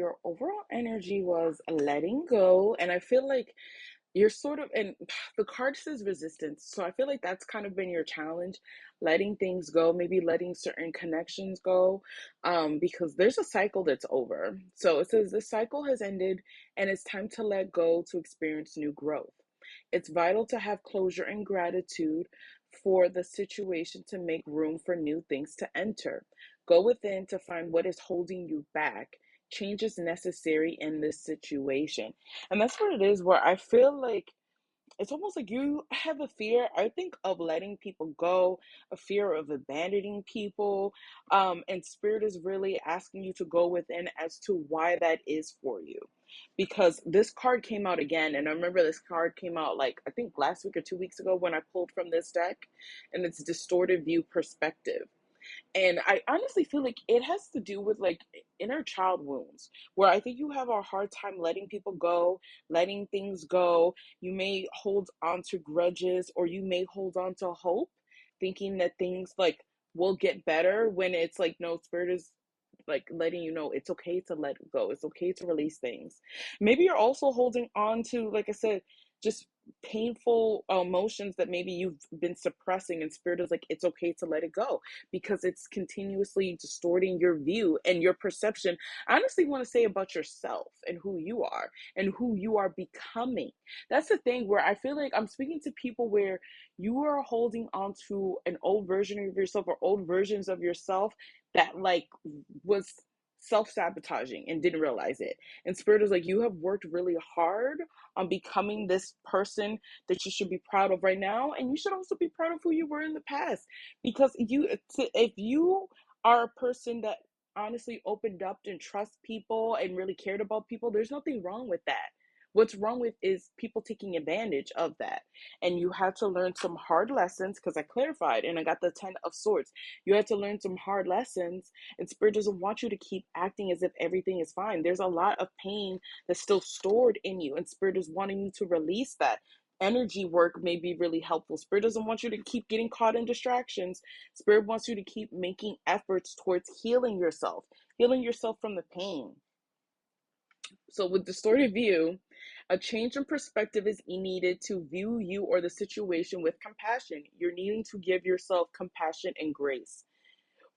your overall energy was letting go, and I feel like you're sort of, and the card says resistance. So I feel like that's kind of been your challenge, letting things go, maybe letting certain connections go, because there's a cycle that's over. So it says the cycle has ended and it's time to let go to experience new growth. It's vital to have closure and gratitude for the situation to make room for new things to enter. Go within to find what is holding you back. Change is necessary in this situation. And that's what it is, where I feel like it's almost like you have a fear, I think, of letting people go, a fear of abandoning people. And Spirit is really asking you to go within as to why that is for you. Because this card came out again, and I remember this card came out like I think last week or 2 weeks ago when I pulled from this deck, and it's distorted view perspective. And I honestly feel like it has to do with like inner child wounds, where I think you have a hard time letting people go, letting things go. You may hold on to grudges, or you may hold on to hope, thinking that things like will get better, when it's like, no, Spirit is like letting you know it's okay to let go. It's okay to release things. Maybe you're also holding on to, like I said, just painful emotions that maybe you've been suppressing, and Spirit is like, it's okay to let it go because it's continuously distorting your view and your perception. I honestly want to say about yourself and who you are becoming. That's the thing, where I feel like I'm speaking to people where you are holding on to an old version of yourself, or old versions of yourself that like was self-sabotaging and didn't realize it. And Spirit is like, you have worked really hard on becoming this person that you should be proud of right now, and you should also be proud of who you were in the past. Because if you are a person that honestly opened up and trust people and really cared about people, there's nothing wrong with that. What's wrong with is people taking advantage of that. And you have to learn some hard lessons, because I clarified and I got the 10 of Swords. You had to learn some hard lessons, and Spirit doesn't want you to keep acting as if everything is fine. There's a lot of pain that's still stored in you, and Spirit is wanting you to release that. Energy work may be really helpful. Spirit doesn't want you to keep getting caught in distractions. Spirit wants you to keep making efforts towards healing yourself from the pain. So, with distorted view, a change in perspective is needed to view you or the situation with compassion. You're needing to give yourself compassion and grace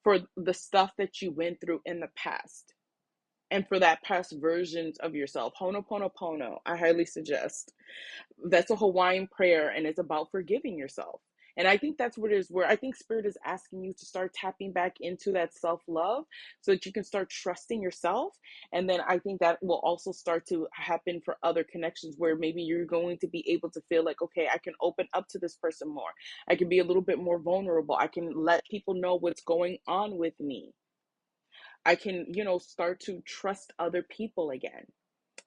for the stuff that you went through in the past, and for that past versions of yourself. Honoponopono, I highly suggest. That's a Hawaiian prayer, and it's about forgiving yourself. And I think that's what it is, where I think Spirit is asking you to start tapping back into that self-love so that you can start trusting yourself. And then I think that will also start to happen for other connections, where maybe you're going to be able to feel like, okay, I can open up to this person more. I can be a little bit more vulnerable. I can let people know what's going on with me. I can, start to trust other people again.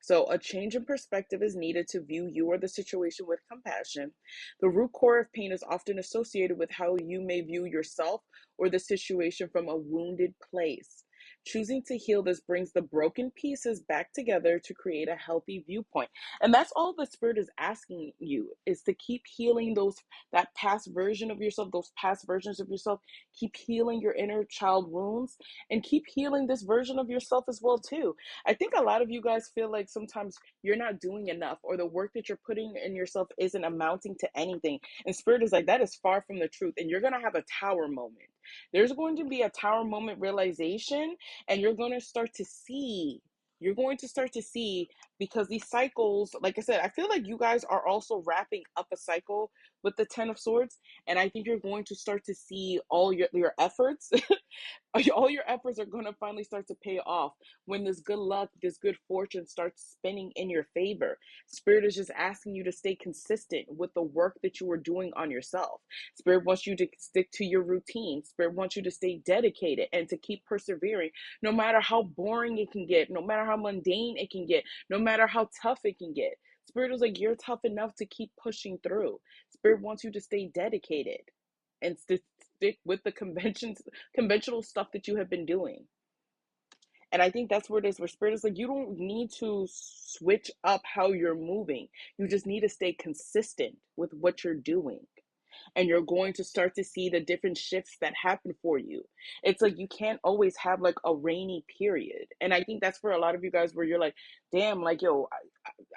So, a change in perspective is needed to view you or the situation with compassion. The root core of pain is often associated with how you may view yourself or the situation from a wounded place. Choosing to heal this brings the broken pieces back together to create a healthy viewpoint. And that's all the Spirit is asking you, is to keep healing that past version of yourself, those past versions of yourself. Keep healing your inner child wounds, and keep healing this version of yourself as well too. I think a lot of you guys feel like sometimes you're not doing enough, or the work that you're putting in yourself isn't amounting to anything. And Spirit is like, that is far from the truth. And you're going to have a tower moment. There's going to be a tower moment realization, and you're going to start to see. You're going to start to see, because these cycles, like I said, I feel like you guys are also wrapping up a cycle with the 10 of Swords. And I think you're going to start to see all your efforts. All your efforts are going to finally start to pay off when this good luck, this good fortune starts spinning in your favor. Spirit is just asking you to stay consistent with the work that you are doing on yourself. Spirit wants you to stick to your routine. Spirit wants you to stay dedicated and to keep persevering, no matter how boring it can get, no matter how mundane it can get, no matter how tough it can get. Spirit is like, you're tough enough to keep pushing through. Spirit wants you to stay dedicated and stick with the conventional stuff that you have been doing. And I think that's where it is, where Spirit is like, you don't need to switch up how you're moving. You just need to stay consistent with what you're doing. and you're going to start to see the different shifts that happen for you. It's like you can't always have like a rainy period. And I think that's for a lot of you guys where you're like, damn, like, yo,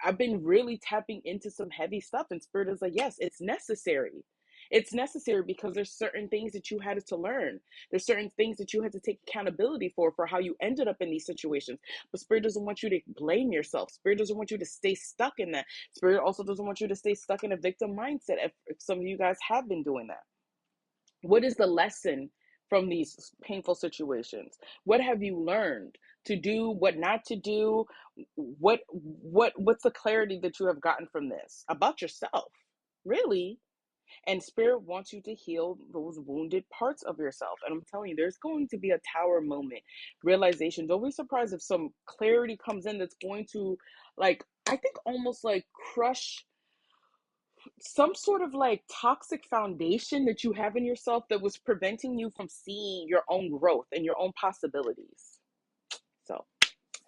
I've been really tapping into some heavy stuff. And Spirit is like, yes, it's necessary. It's necessary because there's certain things that you had to learn. There's certain things that you had to take accountability for how you ended up in these situations. But Spirit doesn't want you to blame yourself. Spirit doesn't want you to stay stuck in that. Spirit also doesn't want you to stay stuck in a victim mindset if some of you guys have been doing that. What is the lesson from these painful situations? What have you learned to do, what not to do? What's the clarity that you have gotten from this about yourself? Really? And Spirit wants you to heal those wounded parts of yourself. And I'm telling you, there's going to be a tower moment, realization. Don't be surprised if some clarity comes in that's going to, like, I think almost like crush some sort of like toxic foundation that you have in yourself that was preventing you from seeing your own growth and your own possibilities. So,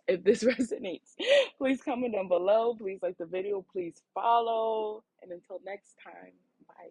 if this resonates, please comment down below. Please like the video. Please follow. And until next time, bye.